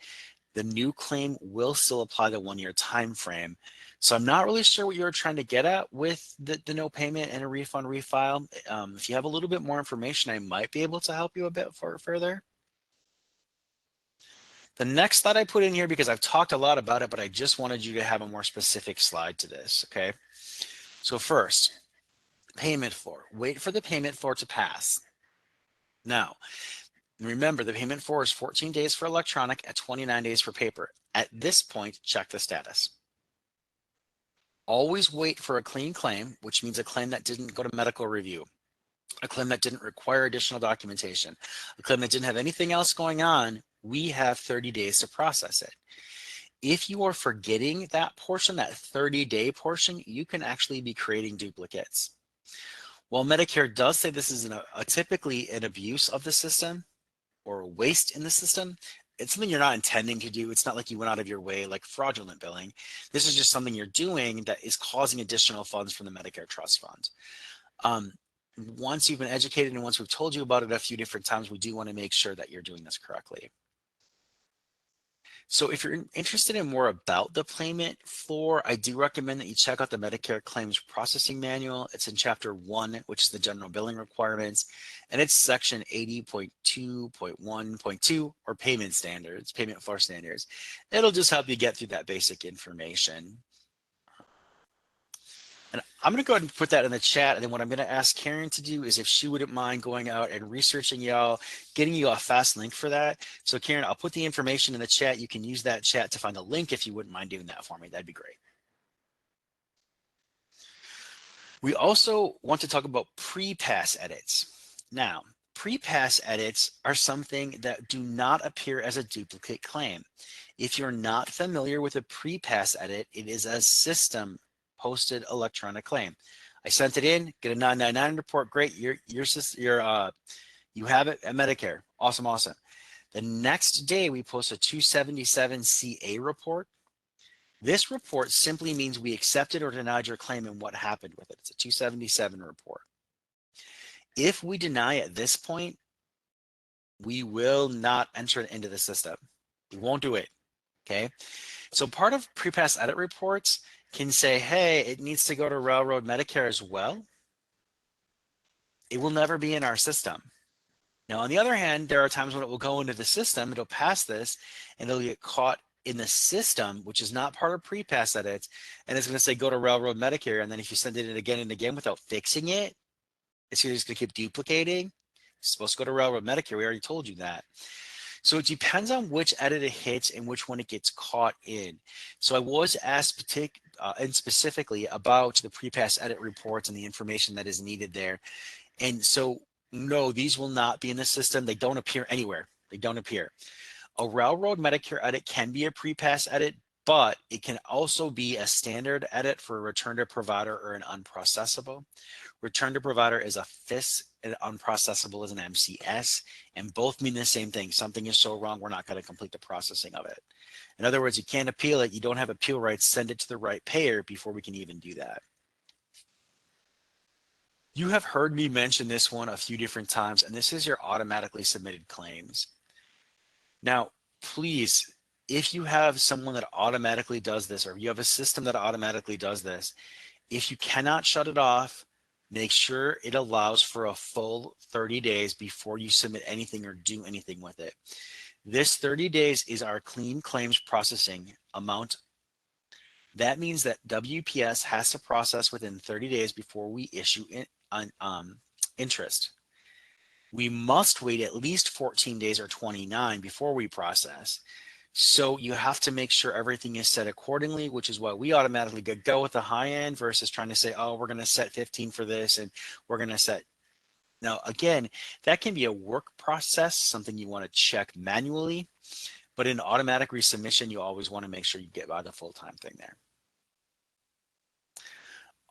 The new claim will still apply the 1 year time frame. So I'm not really sure what you're trying to get at with the no payment and a refund refile. If you have a little bit more information, I might be able to help you a bit further. The next slide I put in here because I've talked a lot about it, but I just wanted you to have a more specific slide to this, okay? So first, payment floor. Wait for the payment floor to pass. Now, remember the payment floor is 14 days for electronic and 29 days for paper. At this point, check the status. Always wait for a clean claim, which means a claim that didn't go to medical review, a claim that didn't require additional documentation, a claim that didn't have anything else going on. We have 30 days to process it. If you are forgetting that portion, that 30-day portion, you can actually be creating duplicates. While Medicare does say this is typically an abuse of the system or a waste in the system, it's something you're not intending to do. It's not like you went out of your way like fraudulent billing. This is just something you're doing that is causing additional funds from the Medicare Trust Fund. Once you've been educated and once we've told you about it a few different times, we do want to make sure that you're doing this correctly. So if you're interested in more about the payment floor, I do recommend that you check out the Medicare Claims Processing Manual. It's in Chapter 1, which is the General Billing Requirements, and it's Section 80.2.1.2, or Payment Standards, Payment Floor Standards. It'll just help you get through that basic information. And I'm going to go ahead and put that in the chat. And then what I'm going to ask Karen to do is if she wouldn't mind going out and researching y'all, getting you a fast link for that. So Karen, I'll put the information in the chat. You can use that chat to find a link if you wouldn't mind doing that for me. That'd be great. We also want to talk about pre-pass edits. Now, pre-pass edits are something that do not appear as a duplicate claim. If you're not familiar with a pre-pass edit, it is a system posted electronic claim. I sent it in, get a 999 report. Great, you have it at Medicare. Awesome, awesome. The next day we post a 277 CA report. This report simply means we accepted or denied your claim and what happened with it. It's a 277 report. If we deny at this point, we will not enter it into the system. We won't do it, okay? So part of pre-pass edit reports can say, hey, it needs to go to Railroad Medicare as well. It will never be in our system. Now, on the other hand, there are times when it will go into the system, it'll pass this, and it'll get caught in the system, which is not part of pre-pass edits, and it's going to say go to Railroad Medicare, and then if you send it in again and again without fixing it, it's just going to keep duplicating. It's supposed to go to Railroad Medicare. We already told you that. So it depends on which edit it hits and which one it gets caught in. So I was asked specifically about the pre-pass edit reports and the information that is needed there. And so, no, these will not be in the system. They don't appear anywhere. They don't appear. A Railroad Medicare edit can be a pre-pass edit, but it can also be a standard edit for a return to provider or an unprocessable. Return to provider is a FIS, and unprocessable is an MCS, and both mean the same thing. Something is so wrong, we're not going to complete the processing of it. In other words, you can't appeal it. You don't have appeal rights. Send it to the right payer before we can even do that. You have heard me mention this one a few different times, and this is your automatically submitted claims. Now, please, if you have someone that automatically does this, or you have a system that automatically does this, if you cannot shut it off, make sure it allows for a full 30 days before you submit anything or do anything with it. This 30 days is our clean claims processing amount. That means that WPS has to process within 30 days before we issue interest. We must wait at least 14 days or 29 before we process. So you have to make sure everything is set accordingly, which is why we automatically go with the high end versus trying to say, oh, we're going to set 15 for this and we're going to set. Now, again, that can be a work process, something you want to check manually, but in automatic resubmission, you always want to make sure you get by the full-time thing there.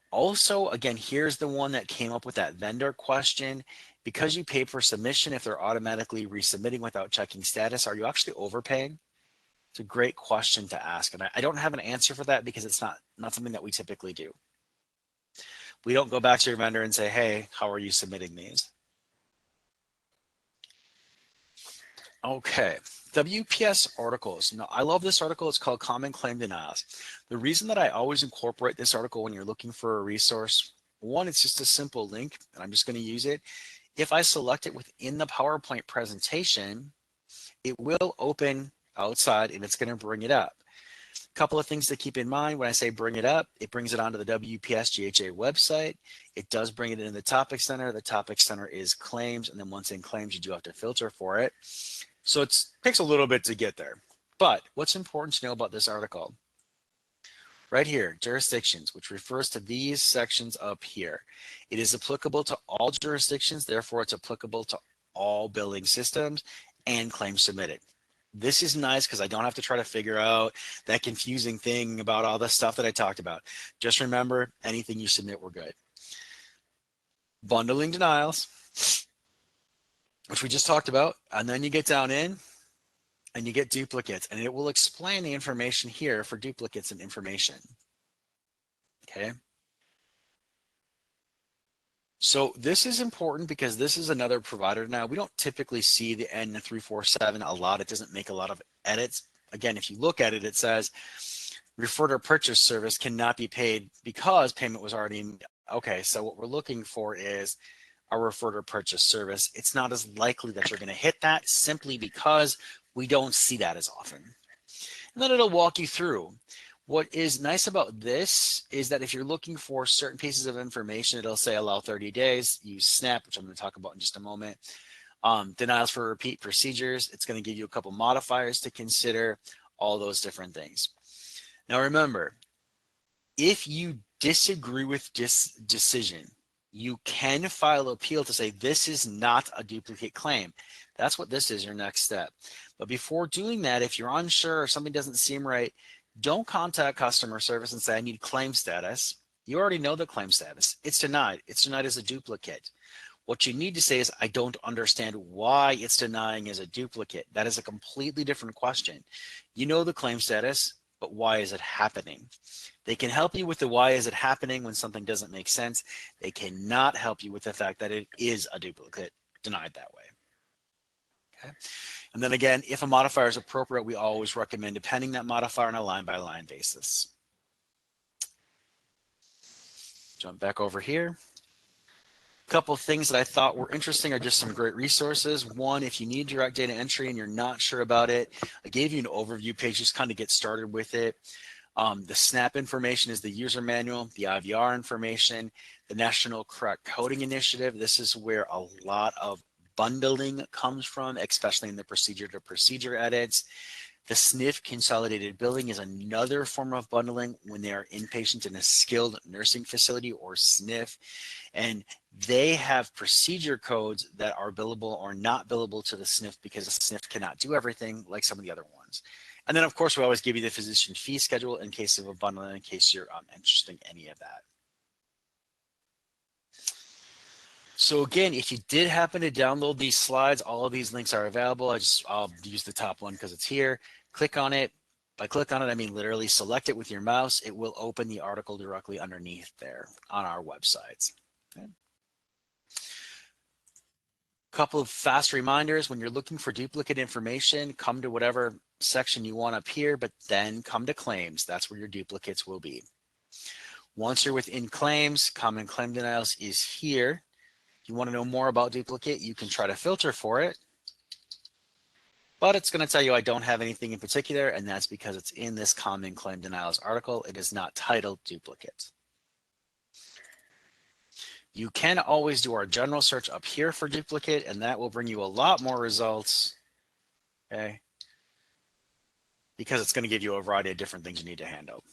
Also, again, here's the one that came up with that vendor question. Because you paid for submission, if they're automatically resubmitting without checking status, are you actually overpaying? It's a great question to ask. And I don't have an answer for that because it's not something that we typically do. We don't go back to your vendor and say, hey, how are you submitting these? Okay, WPS articles. Now, I love this article. It's called Common Claim Denials. The reason that I always incorporate this article when you're looking for a resource, one, it's just a simple link, and I'm just going to use it. If I select it within the PowerPoint presentation, it will open outside and it's going to bring it up. A couple of things to keep in mind when I say bring it up, it brings it onto the WPS GHA website. It does bring it in the topic center. The topic center is claims, and then once in claims, you do have to filter for it. So it takes a little bit to get there. But what's important to know about this article? Right here, jurisdictions, which refers to these sections up here. It is applicable to all jurisdictions, therefore it's applicable to all billing systems and claims submitted. This is nice because I don't have to try to figure out that confusing thing about all the stuff that I talked about. Just remember, anything you submit, we're good. Bundling denials, which we just talked about, and then you get down in and you get duplicates, and it will explain the information here for duplicates and information. Okay. So this is important because this is another provider now. We don't typically see the N347 a lot. It doesn't make a lot of edits. Again, if you look at it, it says refer to purchase service cannot be paid because payment was already made. Okay, so what we're looking for is a refer to purchase service. It's not as likely that you're going to hit that simply because we don't see that as often. And then it'll walk you through. What is nice about this is that if you're looking for certain pieces of information, it'll say allow 30 days, use SNAP, which I'm going to talk about in just a moment. Denials for repeat procedures. It's going to give you a couple modifiers to consider, all those different things. Now remember, if you disagree with this decision, you can file appeal to say this is not a duplicate claim. That's what this is, your next step. But before doing that, if you're unsure or something doesn't seem right, don't contact customer service and say, I need claim status. You already know the claim status. It's denied. It's denied as a duplicate. What you need to say is, I don't understand why it's denying as a duplicate. That is a completely different question. You know the claim status, but why is it happening? They can help you with the why is it happening when something doesn't make sense. They cannot help you with the fact that it is a duplicate denied that way. Okay. And then again, if a modifier is appropriate, we always recommend appending that modifier on a line-by-line basis. Jump back over here. A couple of things that I thought were interesting are just some great resources. One, if you need direct data entry and you're not sure about it, I gave you an overview page, just kind of get started with it. The SNAP information is the user manual, the IVR information, the National Correct Coding Initiative. This is where a lot of bundling comes from, especially in the procedure to procedure edits. The SNF Consolidated Billing is another form of bundling when they are inpatient in a skilled nursing facility or SNF, and they have procedure codes that are billable or not billable to the SNF because the SNF cannot do everything like some of the other ones. And then, of course, we always give you the physician fee schedule in case of a bundle, in case you're interested in any of that. So again, if you did happen to download these slides, all of these links are available. I'll use the top one because it's here. Click on it. By click on it, I mean literally select it with your mouse. It will open the article directly underneath there on our websites. Okay. couple of fast reminders: when you're looking for duplicate information, come to whatever section you want up here, but then come to claims. That's where your duplicates will be. Once you're within claims, common claim denials is here. If you want to know more about duplicate, you can try to filter for it, but it's going to tell you I don't have anything in particular, and that's because it's in this common claim denials article. It is not titled duplicate. You can always do our general search up here for duplicate, and that will bring you a lot more results, okay? Because it's going to give you a variety of different things you need to handle.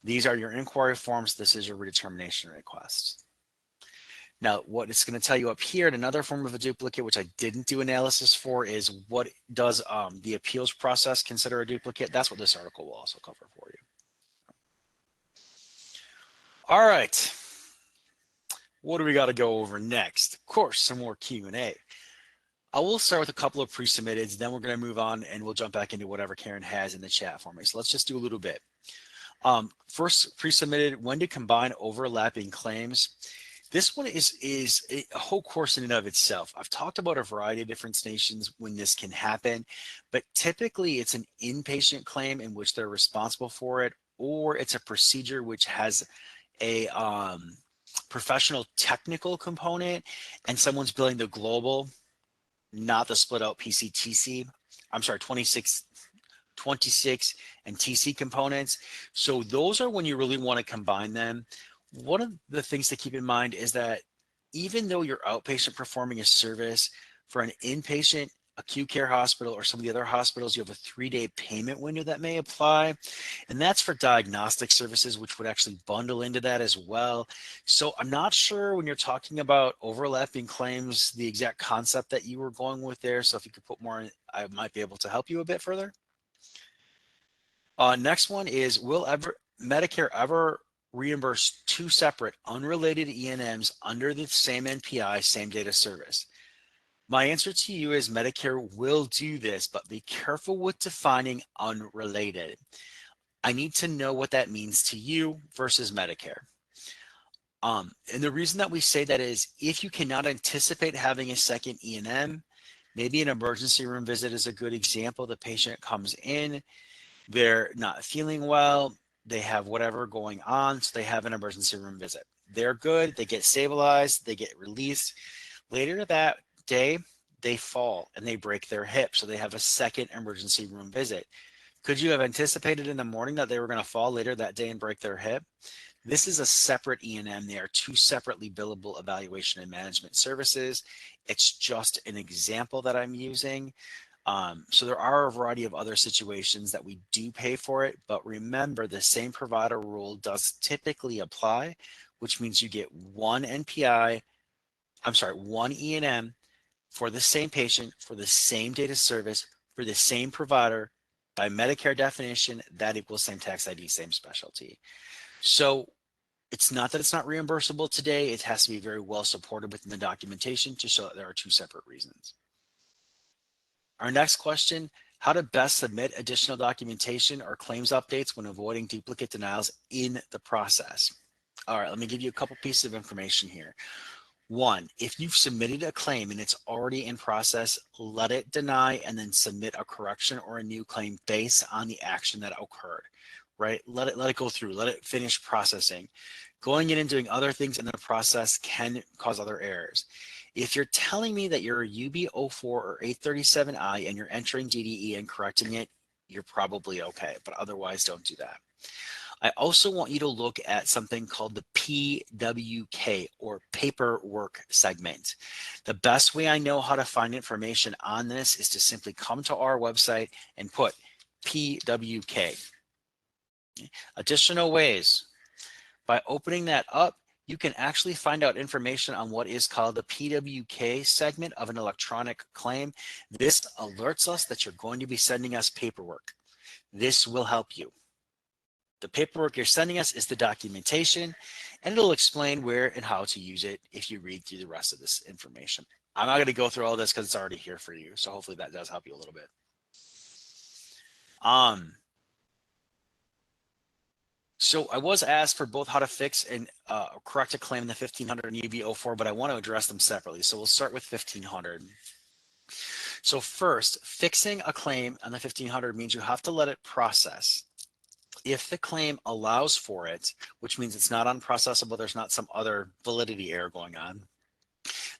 These are your inquiry forms. This is your redetermination request. Now, what it's going to tell you up here in another form of a duplicate, which I didn't do analysis for, is what does the appeals process consider a duplicate? That's what this article will also cover for you. All right. What do we got to go over next? Of course, some more Q&A. I will start with a couple of pre-submitteds, then we're going to move on and we'll jump back into whatever Karen has in the chat for me. So let's just do a little bit. First pre-submitted, when to combine overlapping claims. This one is a whole course in and of itself. I've talked about a variety of different stations when this can happen, but typically it's an inpatient claim in which they're responsible for it, or it's a procedure which has a professional technical component and someone's billing the global, not the split out PCTC. I'm sorry, 26 and TC components. So those are when you really want to combine them. One of the things to keep in mind is that even though you're outpatient performing a service for an inpatient acute care hospital or some of the other hospitals, you have a 3-day payment window that may apply. And that's for diagnostic services, which would actually bundle into that as well. So I'm not sure when you're talking about overlapping claims, the exact concept that you were going with there. So if you could put more in, I might be able to help you a bit further. Next one is, will Medicare ever reimburse two separate unrelated E&Ms under the same NPI, same data service? My answer to you is Medicare will do this, but be careful with defining unrelated. I need to know what that means to you versus Medicare. And the reason that we say that is if you cannot anticipate having a second E&M, maybe an emergency room visit is a good example. The patient comes in, they're not feeling well, they have whatever going on, so they have an emergency room visit. They're good, they get stabilized, they get released. Later that day, they fall and they break their hip, so they have a second emergency room visit. Could you have anticipated in the morning that they were going to fall later that day and break their hip? This is a separate E&M. They are two separately billable evaluation and management services. It's just an example that I'm using. So there are a variety of other situations that we do pay for it, but remember the same provider rule does typically apply, which means you get one one E&M for the same patient, for the same data service, for the same provider. By Medicare definition, that equals same tax ID, same specialty. So it's not that it's not reimbursable today. It has to be very well supported within the documentation to show that there are two separate reasons. Our next question, how to best submit additional documentation or claims updates when avoiding duplicate denials in the process. All right, let me give you a couple pieces of information here. One, if you've submitted a claim and it's already in process, let it deny and then submit a correction or a new claim based on the action that occurred, right? Let it go through, let it finish processing. Going in and doing other things in the process can cause other errors. If you're telling me that you're a UB04 or 837I and you're entering DDE and correcting it, you're probably okay, but otherwise don't do that. I also want you to look at something called the PWK or paperwork segment. The best way I know how to find information on this is to simply come to our website and put PWK. Additional ways, by opening that up, you can actually find out information on what is called the PWK segment of an electronic claim. This alerts us that you're going to be sending us paperwork. This will help you. The paperwork you're sending us is the documentation, and it'll explain where and how to use it if you read through the rest of this information. I'm not going to go through all this because it's already here for you, so hopefully that does help you a little bit. So I was asked for both how to fix and correct a claim in the 1500 and UB04, but I want to address them separately. So we'll start with 1500. So first, fixing a claim on the 1500 means you have to let it process. If the claim allows for it, which means it's not unprocessable, there's not some other validity error going on,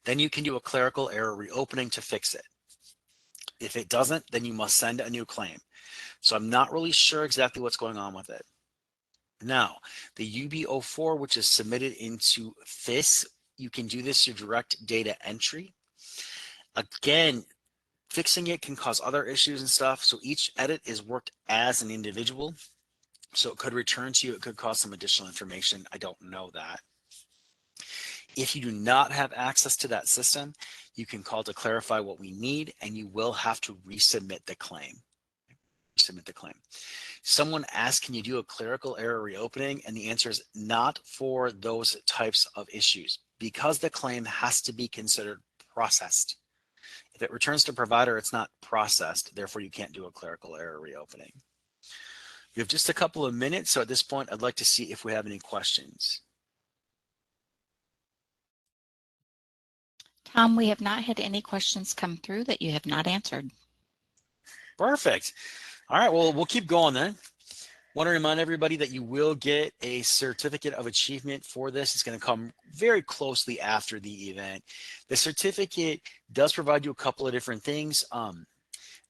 then you can do a clerical error reopening to fix it. If it doesn't, then you must send a new claim. So I'm not really sure exactly what's going on with it. Now, the UB04, which is submitted into FIS, you can do this through direct data entry. Again, fixing it can cause other issues and stuff. So each edit is worked as an individual. So it could return to you. It could cause some additional information. I don't know that. If you do not have access to that system, you can call to clarify what we need, and you will have to resubmit the claim. Submit the claim. Someone asked, can you do a clerical error reopening? And the answer is not for those types of issues, because the claim has to be considered processed. If it returns to provider, it's not processed. Therefore, you can't do a clerical error reopening. We have just a couple of minutes. So at this point, I'd like to see if we have any questions. Tom, we have not had any questions come through that you have not answered. Perfect. All right, well, we'll keep going then. Want to remind everybody that you will get a certificate of achievement for this. It's going to come very closely after the event. The certificate does provide you a couple of different things.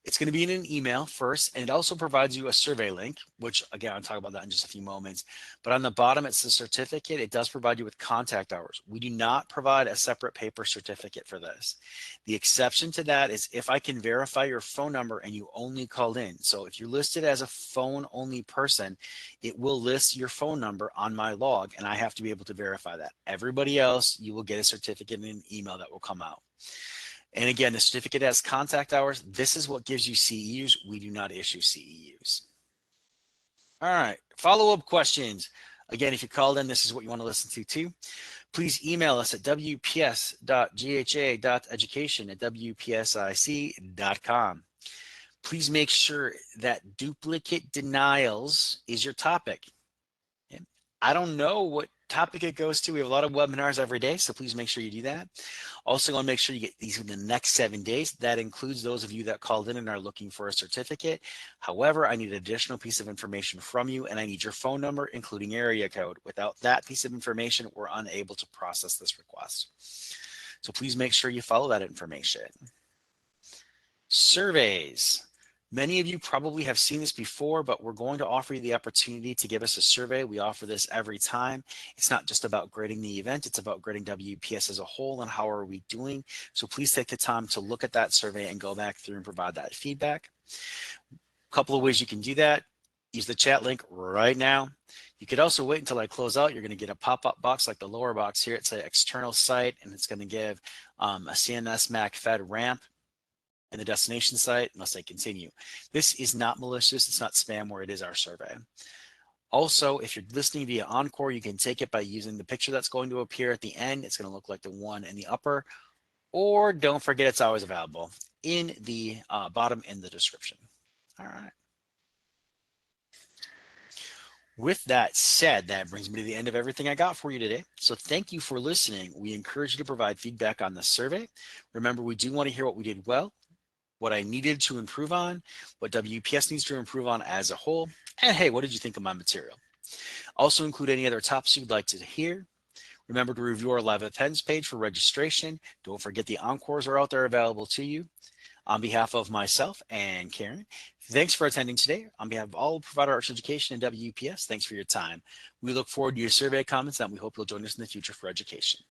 It's going to be in an email first, and it also provides you a survey link, which again, I'll talk about that in just a few moments. But on the bottom, it's the certificate. It does provide you with contact hours. We do not provide a separate paper certificate for this. The exception to that is if I can verify your phone number and you only called in. So if you're listed as a phone-only person, it will list your phone number on my log, and I have to be able to verify that. Everybody else, you will get a certificate in an email that will come out. And again, the certificate has contact hours. This is what gives you CEUs. We do not issue CEUs. All right, follow-up questions. Again, if you called in, this is what you want to listen to too. Please email us at wps.gha.education@wpsic.com. Please make sure that duplicate denials is your topic. I don't know what topic it goes to. We have a lot of webinars every day, so please make sure you do that. Also, want to make sure you get these in the next 7 days. That includes those of you that called in and are looking for a certificate. However, I need an additional piece of information from you, and I need your phone number, including area code. Without that piece of information, we're unable to process this request. So please make sure you follow that information. Surveys. Many of you probably have seen this before, but we're going to offer you the opportunity to give us a survey. We offer this every time. It's not just about grading the event, it's about grading WPS as a whole and how are we doing. So please take the time to look at that survey and go back through and provide that feedback. A couple of ways you can do that. Use the chat link right now. You could also wait until I close out. You're going to get a pop-up box like the lower box here. It's an external site, and it's going to give a CMS MAC Fed ramp and the destination site unless I continue. This is not malicious. It's not spam, it is our survey. Also, if you're listening via Encore, you can take it by using the picture that's going to appear at the end. It's going to look like the one in the upper, or don't forget it's always available in the bottom in the description. All right. With that said, that brings me to the end of everything I got for you today. So thank you for listening. We encourage you to provide feedback on the survey. Remember, we do want to hear what we did well, what I needed to improve on, what WPS needs to improve on as a whole, and hey, what did you think of my material? Also include any other topics you'd like to hear. Remember to review our live events page for registration. Don't forget the encores are out there available to you. On behalf of myself and Karen, thanks for attending today. On behalf of all Provider Arts Education and WPS, thanks for your time. We look forward to your survey comments and we hope you'll join us in the future for education.